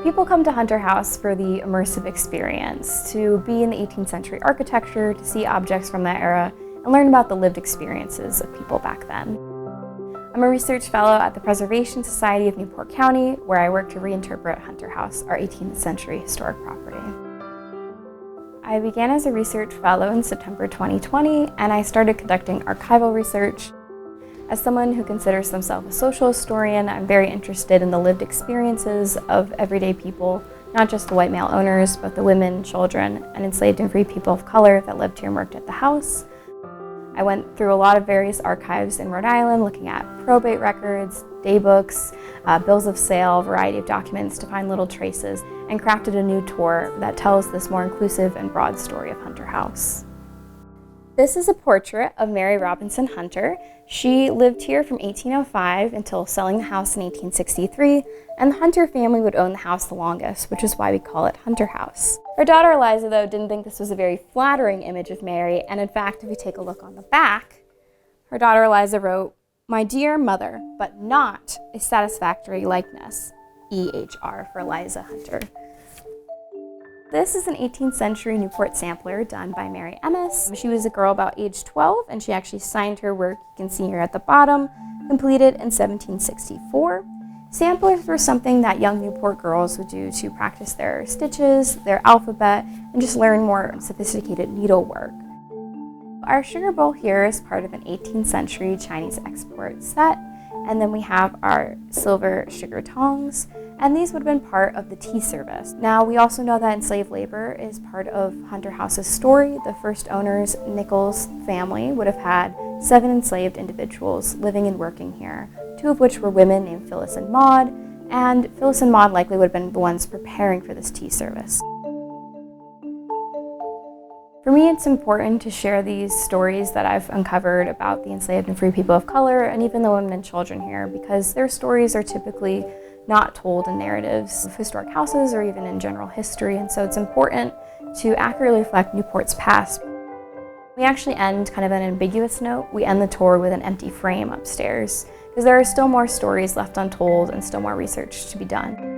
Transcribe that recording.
People come to Hunter House for the immersive experience, to be in the 18th century architecture, to see objects from that era, and learn about the lived experiences of people back then. I'm a research fellow at the Preservation Society of Newport County, where I work to reinterpret Hunter House, our 18th century historic property. I began as a research fellow in September 2020, and I started conducting archival research. As someone who considers themselves a social historian, I'm very interested in the lived experiences of everyday people, not just the white male owners, but the women, children, and enslaved and free people of color that lived here and worked at the house. I went through a lot of various archives in Rhode Island, looking at probate records, daybooks, bills of sale, a variety of documents to find little traces, and crafted a new tour that tells this more inclusive and broad story of Hunter House. This is a portrait of Mary Robinson Hunter. She lived here from 1805 until selling the house in 1863, and the Hunter family would own the house the longest, which is why we call it Hunter House. Her daughter Eliza, though, didn't think this was a very flattering image of Mary, and in fact, if you take a look on the back, her daughter Eliza wrote, "My dear mother, but not a satisfactory likeness, EHR for Eliza Hunter." This is an 18th century Newport sampler done by Mary Emmis. She was a girl about age 12, and she actually signed her work, you can see here at the bottom, completed in 1764. Samplers were something that young Newport girls would do to practice their stitches, their alphabet, and just learn more sophisticated needlework. Our sugar bowl here is part of an 18th century Chinese export set, and then we have our silver sugar tongs, and these would have been part of the tea service. Now, we also know that enslaved labor is part of Hunter House's story. The first owners, Nichols family, would have had 7 enslaved individuals living and working here, 2 of which were women named Phyllis and Maud, and Phyllis and Maud likely would have been the ones preparing for this tea service. For me, it's important to share these stories that I've uncovered about the enslaved and free people of color, and even the women and children here, because their stories are typically not told in narratives of historic houses or even in general history, and so it's important to accurately reflect Newport's past. We actually end kind of an ambiguous note. We end the tour with an empty frame upstairs, because there are still more stories left untold and still more research to be done.